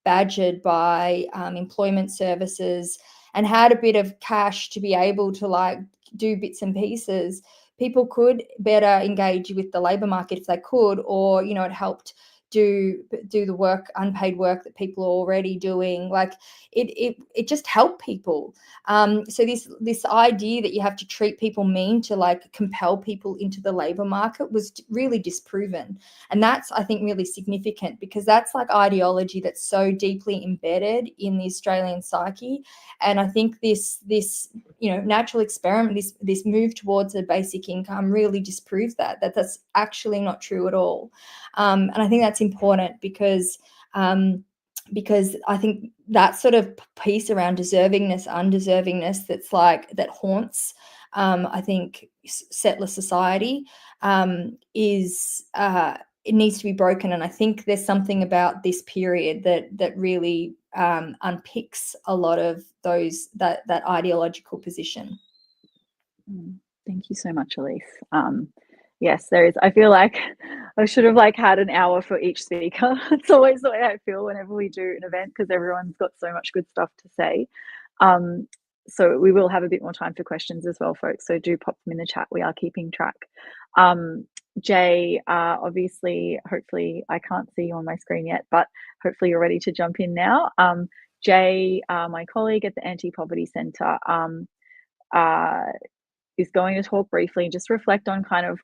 Speaker 7: badgered by employment services, and had a bit of cash to be able to like do bits and pieces, people could better engage with the labour market if they could, or, you know, it helped do the work, unpaid work that people are already doing. Like it just helped people. So this idea that you have to treat people mean to like compel people into the labour market was really disproven. And that's, I think, really significant, because that's like ideology that's so deeply embedded in the Australian psyche. And I think this you know, natural experiment, this move towards a basic income really disproves that's actually not true at all. And I think that's important because I think that sort of piece around deservingness, undeservingness, that's like that haunts I think settler society is it needs to be broken. And I think there's something about this period that really unpicks a lot of that ideological position.
Speaker 1: Thank you so much, Elise. Yes, there is. I feel like I should have like had an hour for each speaker. It's always the way I feel whenever we do an event, because everyone's got so much good stuff to say. So we will have a bit more time for questions as well, folks. So do pop them in the chat. We are keeping track. Jay, obviously, hopefully, I can't see you on my screen yet, but hopefully you're ready to jump in now. Jay, my colleague at the Anti-Poverty Centre, is going to talk briefly and just reflect on kind of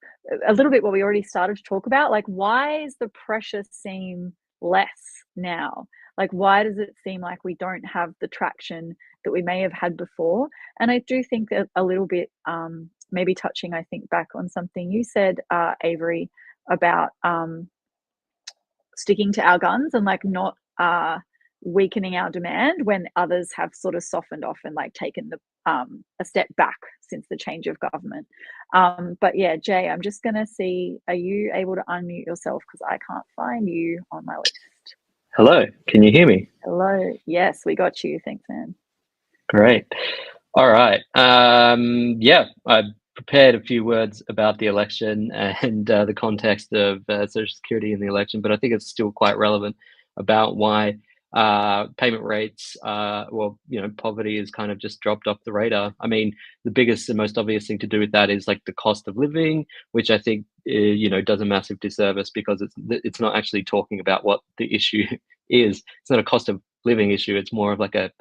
Speaker 1: a little bit what we already started to talk about. Like, why is the pressure seem less now? Like, why does it seem like we don't have the traction that we may have had before? And I do think that a little bit, maybe touching, I think, back on something you said, Avery, about sticking to our guns and like not weakening our demand when others have sort of softened off and like taken the a step back since the change of government. But yeah, Jay, I'm just going to see, are you able to unmute yourself? Because I can't find you on my list.
Speaker 2: Hello, can you hear me?
Speaker 1: Hello. Yes, we got you. Thanks, man.
Speaker 2: Great. All right. Yeah, I prepared a few words about the election and the context of Social Security in the election, but I think it's still quite relevant about why payment rates, well, you know, poverty is kind of just dropped off the radar. I mean, the biggest and most obvious thing to do with that is like the cost of living, which I think, you know, does a massive disservice, because it's not actually talking about what the issue is. It's not a cost of living issue. It's more of like a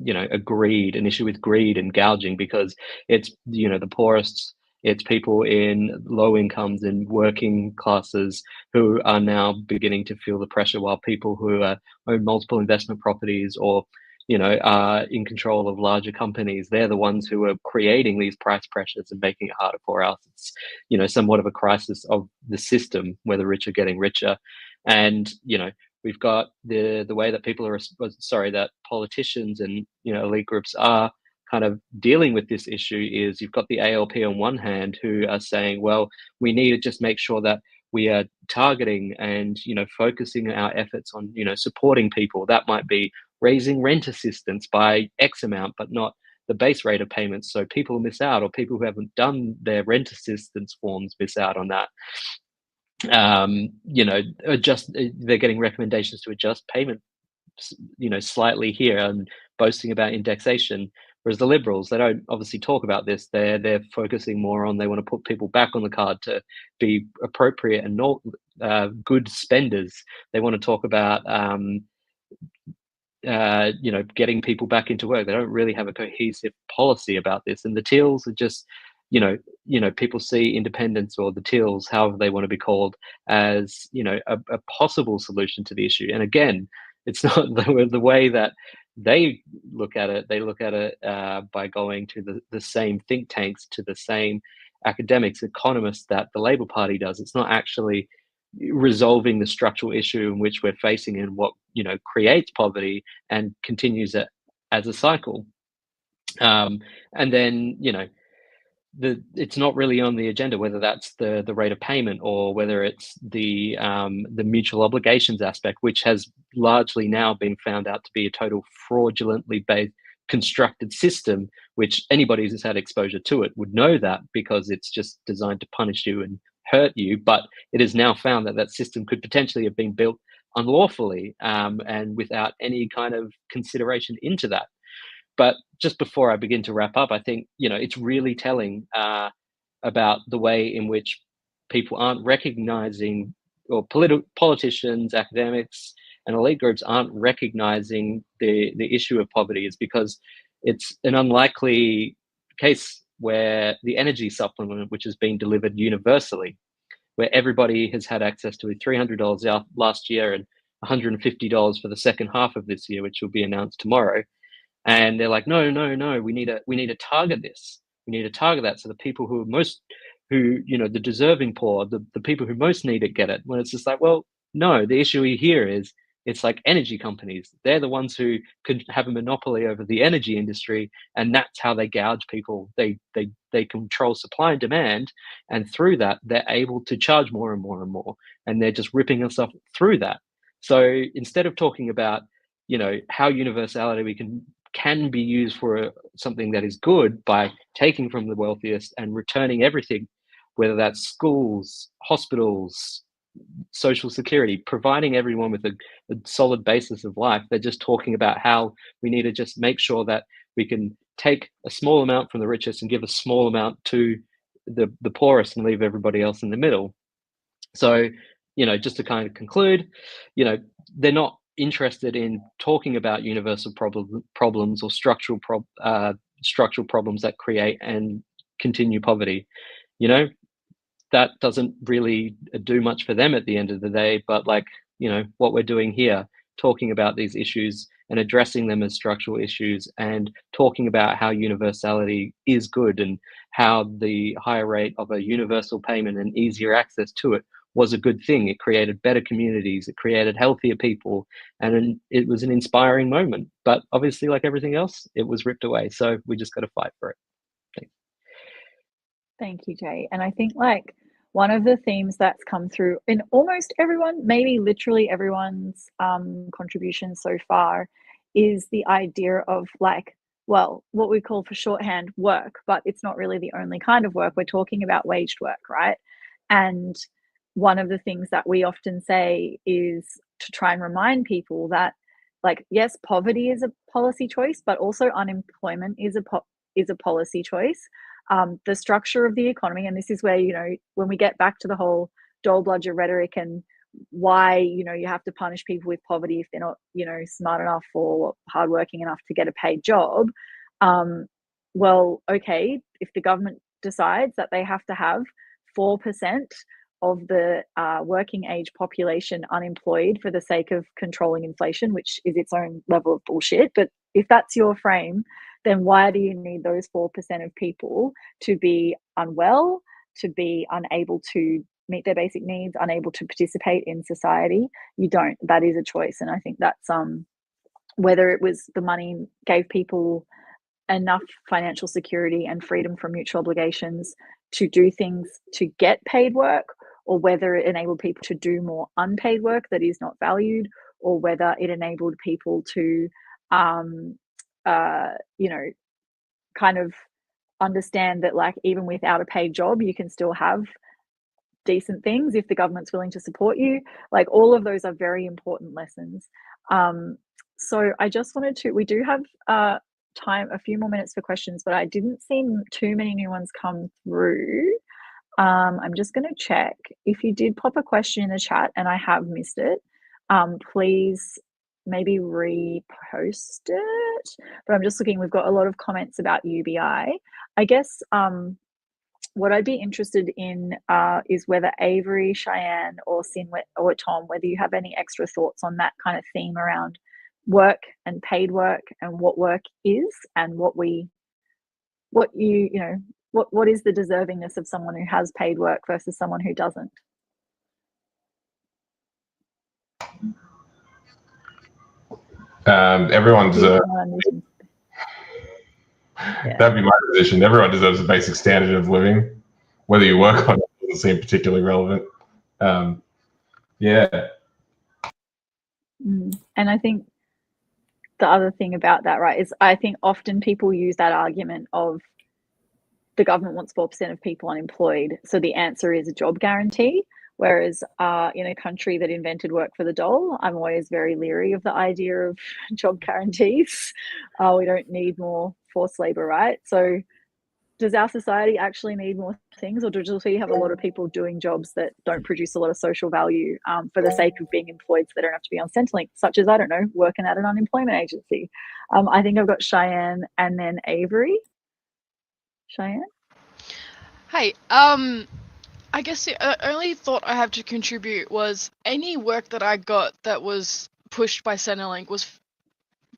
Speaker 2: you know, an issue with greed and gouging, because it's, you know, the poorest, it's people in low incomes and working classes who are now beginning to feel the pressure, while people who own multiple investment properties or, you know, are in control of larger companies, they're the ones who are creating these price pressures and making it harder for us. It's, you know, somewhat of a crisis of the system where the rich are getting richer. And, you know, we've got the way that people are, that politicians and, you know, elite groups are kind of dealing with this issue is you've got the ALP on one hand who are saying, well, we need to just make sure that we are targeting and, you know, focusing our efforts on, you know, supporting people. That might be raising rent assistance by X amount, but not the base rate of payments. So people miss out, or people who haven't done their rent assistance forms miss out on that. You know, they're getting recommendations to adjust payment, you know, slightly here, and boasting about indexation. Whereas the Liberals, they don't obviously talk about this. They're focusing more on, they want to put people back on the card to be appropriate and not good spenders. They want to talk about you know, getting people back into work. They don't really have a cohesive policy about this. And the Teals are just, you know, people see independence, or the Teals, however they want to be called, as, you know, a possible solution to the issue. And again, it's not the way that they look at it by going to the same think tanks, to the same academics, economists that the Labor Party does. It's not actually resolving the structural issue in which we're facing and what creates poverty and continues it as a cycle. And then it's not really on the agenda, whether that's the rate of payment or whether it's the mutual obligations aspect, which has largely now been found out to be a total fraudulently based constructed system, which anybody who's had exposure to it would know that, because it's just designed to punish you and hurt you. But it is now found that that system could potentially have been built unlawfully and without any kind of consideration into that. But just before I begin to wrap up, I think it's really telling about the way in which people aren't recognizing, or politicians, academics, and elite groups aren't recognizing the issue of poverty, is because it's an unlikely case where the energy supplement, which has been delivered universally, where everybody has had access to $300 last year and $150 for the second half of this year, which will be announced tomorrow. And they're like, no, we need to target this. We need to target that, so the people who are the deserving poor, the people who most need it, get it. When it's just like, well, no, the issue here is it's like energy companies. They're the ones who could have a monopoly over the energy industry, and that's how they gouge people. They control supply and demand, and through that, they're able to charge more and more and more, and they're just ripping us off through that. So instead of talking about how universality can be used for something that is good by taking from the wealthiest and returning everything, whether that's schools, hospitals, social security, providing everyone with a solid basis of life. They're just talking about how we need to just make sure that we can take a small amount from the richest and give a small amount to the poorest and leave everybody else in the middle. So, just to kind of conclude, they're not interested in talking about universal problems or structural problems that create and continue poverty. That doesn't really do much for them at the end of the day. But what we're doing here, talking about these issues and addressing them as structural issues, and talking about how universality is good and how the higher rate of a universal payment and easier access to it was a good thing. It created better communities, it created healthier people, and it was an inspiring moment. But obviously, like everything else, it was ripped away. So we just got to fight for it. Thanks.
Speaker 1: Thank you, Jay. And I think one of the themes that's come through in almost everyone, maybe literally everyone's contribution so far, is the idea of what we call for shorthand work, but it's not really the only kind of work. We're talking about waged work, right? And one of the things that we often say is to try and remind people that, yes, poverty is a policy choice, but also unemployment is a policy choice. The structure of the economy, and this is where, when we get back to the whole dole bludger rhetoric and why, you have to punish people with poverty if they're not, smart enough or hardworking enough to get a paid job. Well, okay, if the government decides that they have to have 4% of the working age population unemployed for the sake of controlling inflation, which is its own level of bullshit. But if that's your frame, then why do you need those 4% of people to be unwell, to be unable to meet their basic needs, unable to participate in society? You don't. That is a choice. And I think that's whether it was the money gave people enough financial security and freedom from mutual obligations to do things to get paid work, or whether it enabled people to do more unpaid work that is not valued, or whether it enabled people to, kind of understand that even without a paid job, you can still have decent things if the government's willing to support you. All of those are very important lessons. So I just wanted to, we do have time, a few more minutes for questions, but I didn't see too many new ones come through. I'm just going to check. If you did pop a question in the chat and I have missed it, please maybe repost it. But I'm just looking, we've got a lot of comments about UBI. I guess what I'd be interested in is whether Avery, Cheyenne, or Sin, or Tom, whether you have any extra thoughts on that kind of theme around work and paid work and what work is and what is the deservingness of someone who has paid work versus someone who doesn't.
Speaker 3: Everyone deserves.
Speaker 1: Yeah.
Speaker 3: That'd be my position. Everyone deserves a basic standard of living. Whether you work on it doesn't seem particularly relevant. Yeah.
Speaker 1: And I think the other thing about that, right, is I think often people use that argument of the government wants 4% of people unemployed, so the answer is a job guarantee. Whereas in a country that invented work for the dole, I'm always very leery of the idea of job guarantees. We don't need more forced labour, right? So does our society actually need more things, or do we have a lot of people doing jobs that don't produce a lot of social value for the sake of being employed so they don't have to be on Centrelink, such as, I don't know, working at an unemployment agency? I think I've got Cheyenne and then Avery. Cheyenne?
Speaker 5: Hey, I guess the only thought I have to contribute was any work that I got that was pushed by Centrelink was,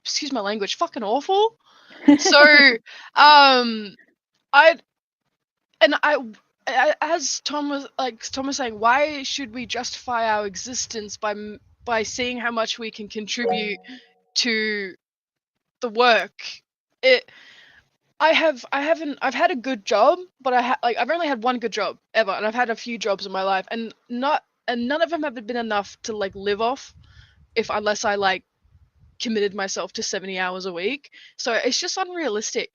Speaker 5: excuse my language, fucking awful. So, as Tom was saying, why should we justify our existence by seeing how much we can contribute to the work? I've had a good job, but I've only had one good job ever, and I've had a few jobs in my life, and none of them have been enough to live off, unless I committed myself to 70 hours a week. So it's just unrealistic.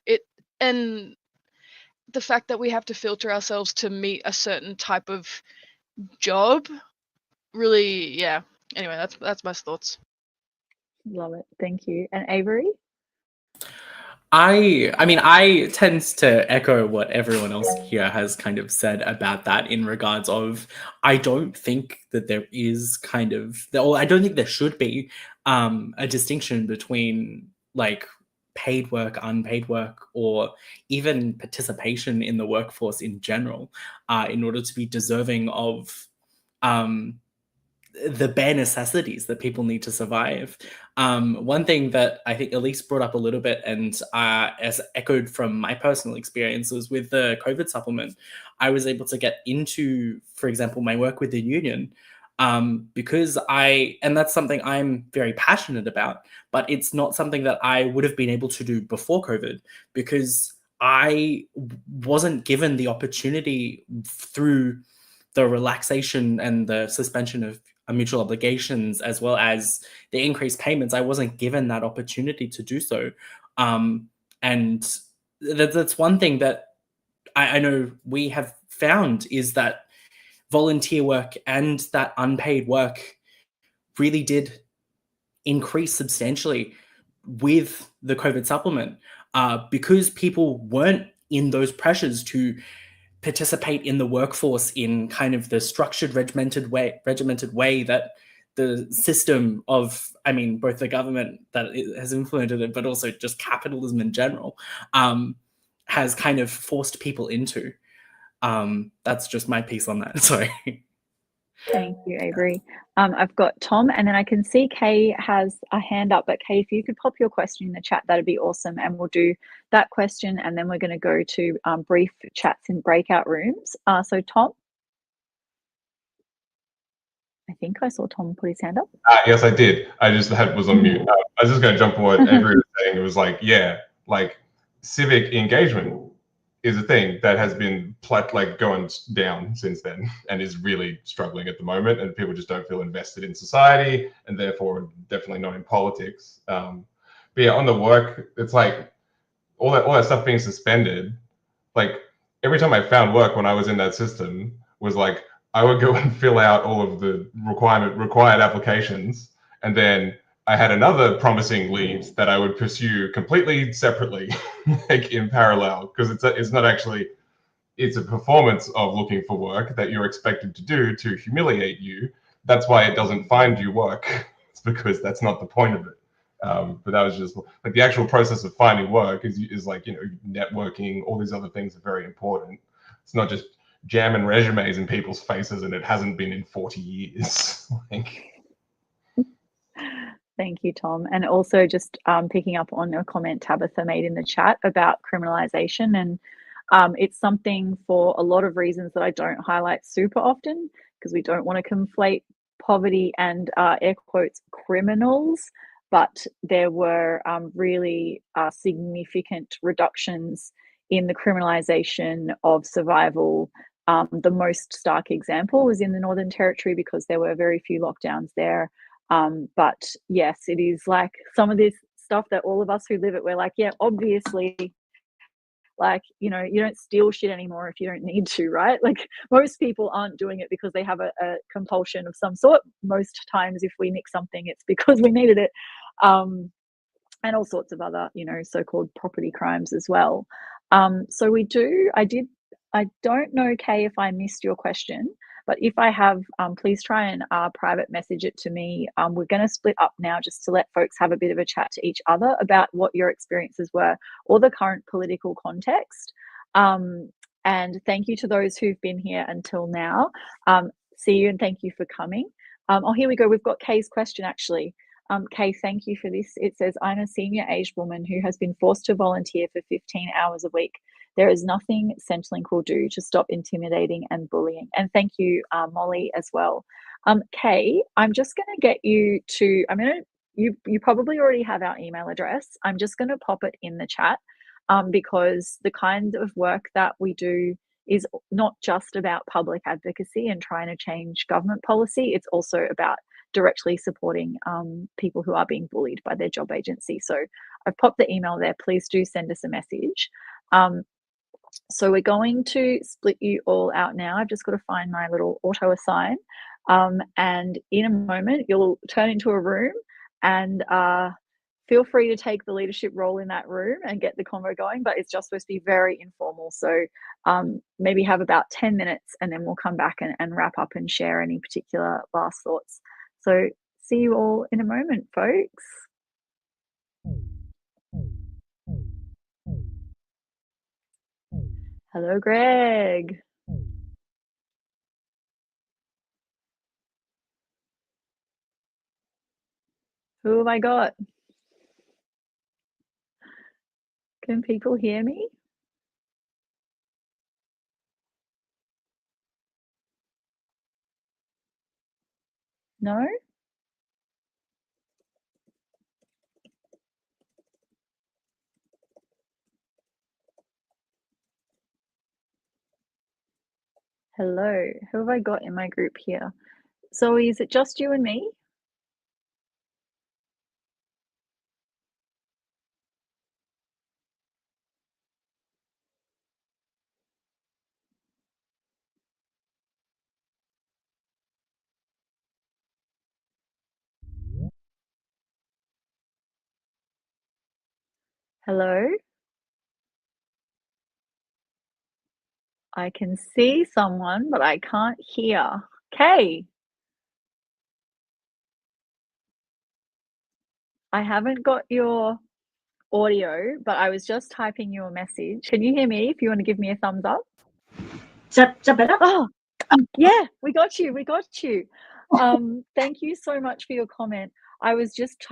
Speaker 5: And the fact that we have to filter ourselves to meet a certain type of job, really, yeah. Anyway, that's my thoughts.
Speaker 1: Love it. Thank you. And Avery?
Speaker 6: I tend to echo what everyone else here has kind of said about that in regards of, I don't think that there is or I don't think there should be a distinction between paid work, unpaid work, or even participation in the workforce in general, in order to be deserving of the bare necessities that people need to survive. One thing that I think Elise brought up a little bit, and as echoed from my personal experiences with the COVID supplement, I was able to get into, for example, my work with the union, because and that's something I'm very passionate about, but it's not something that I would have been able to do before COVID, because I wasn't given the opportunity through the relaxation and the suspension of mutual obligations, as well as the increased payments. I wasn't given that opportunity to do so. And that's one thing that I know we have found, is that volunteer work and that unpaid work really did increase substantially with the COVID supplement, because people weren't in those pressures to participate in the workforce in kind of the structured, regimented way that the system of, both the government that has implemented it, but also just capitalism in general, has kind of forced people into. That's just my piece on that. Sorry.
Speaker 1: Thank you, Avery. I've got Tom, and then I can see Kay has a hand up, but Kay, if you could pop your question in the chat, that'd be awesome. And we'll do that question, and then we're going to go to brief chats in breakout rooms. So Tom? I think I saw Tom put his hand up.
Speaker 3: Yes, I did. I just was on mute. I was just going to jump on what Avery was saying. It was civic engagement is a thing that has been going down since then, and is really struggling at the moment, and people just don't feel invested in society, and therefore definitely not in politics. But yeah, on the work, it's all that stuff being suspended. Every time I found work when I was in that system was I would go and fill out all of the required applications, and then I had another promising lead that I would pursue completely separately, in parallel, because it's not actually, it's a performance of looking for work that you're expected to do to humiliate you. That's why it doesn't find you work. It's because that's not the point of it. But that was just the actual process of finding work is networking. All these other things are very important. It's not just jamming resumes in people's faces, and it hasn't been in 40 years.
Speaker 1: Thank you, Tom. And also just picking up on a comment Tabitha made in the chat about criminalisation. And it's something for a lot of reasons that I don't highlight super often, because we don't want to conflate poverty and air quotes criminals. But there were really significant reductions in the criminalisation of survival. The most stark example was in the Northern Territory because there were very few lockdowns there. But yes, it is like some of this stuff that all of us who live it, we're like, yeah, obviously, like, you know, you don't steal shit anymore if you don't need to, right? Like most people aren't doing it because they have a compulsion of some sort. Most times if we nick something, it's because we needed it. And all sorts of other, you know, so-called property crimes as well. So I don't know, Kay, if I missed your question, but if I have, please try and private message it to me. We're going to split up now just to let folks have a bit of a chat to each other about what your experiences were or the current political context. And thank you to those who've been here until now. See you and thank you for coming. Oh, here we go. We've got Kay's question actually. Kay, thank you for this. It says, I'm a senior aged woman who has been forced to volunteer for 15 hours a week. There is nothing Centrelink will do to stop intimidating and bullying. And thank you, Molly, as well. Kay, I'm just going to get you to, you probably already have our email address. I'm just going to pop it in the chat because the kind of work that we do is not just about public advocacy and trying to change government policy. It's also about directly supporting people who are being bullied by their job agency. So I've popped the email there. Please do send us a message. So we're going to split you all out now. I've just got to find my little auto assign. And in a moment, you'll turn into a room and feel free to take the leadership role in that room and get the convo going, but it's just supposed to be very informal. So maybe have about 10 minutes and then we'll come back and wrap up and share any particular last thoughts. So see you all in a moment, folks. Hello, Greg. Who have I got? Can people hear me? No? Hello, who have I got in my group here? So is it just you and me? Hello? I can see someone, but I can't hear. Kay. I haven't got your audio, but I was just typing you a message. Can you hear me if you want to give me a thumbs up?
Speaker 8: Is that better?
Speaker 1: Oh, yeah, we got you. We got you. Thank you so much for your comment. I was just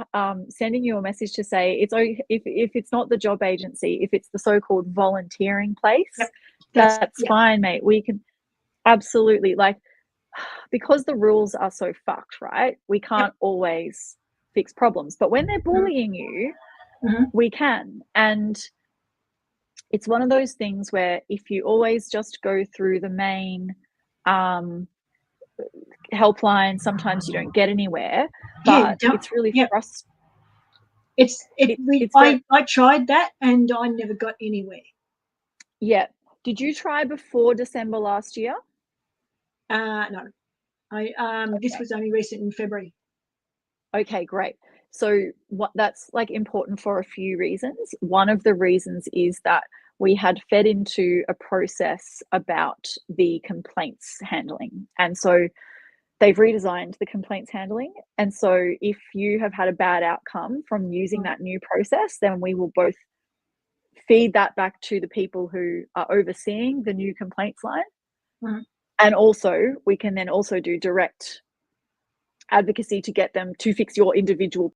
Speaker 1: sending you a message to say it's if it's not the job agency, if it's the so-called volunteering place,
Speaker 8: Yep.
Speaker 1: that's fine, mate. We can absolutely, like, because the rules are so fucked, right? We can't always fix problems, but when they're bullying you, we can. And it's one of those things where if you always just go through the main helpline, sometimes you don't get anywhere, but it's really frustrating.
Speaker 8: I tried that and I never got anywhere.
Speaker 1: Yeah. Did you try before December last year?
Speaker 8: No. This was only recent in February.
Speaker 1: Okay, great. So that's like important for a few reasons. One of the reasons is that we had fed into a process about the complaints handling. And so they've redesigned the complaints handling. And so if you have had a bad outcome from using that new process, then we will both feed that back to the people who are overseeing the new complaints line. And also we can then also do direct advocacy to get them to fix your individual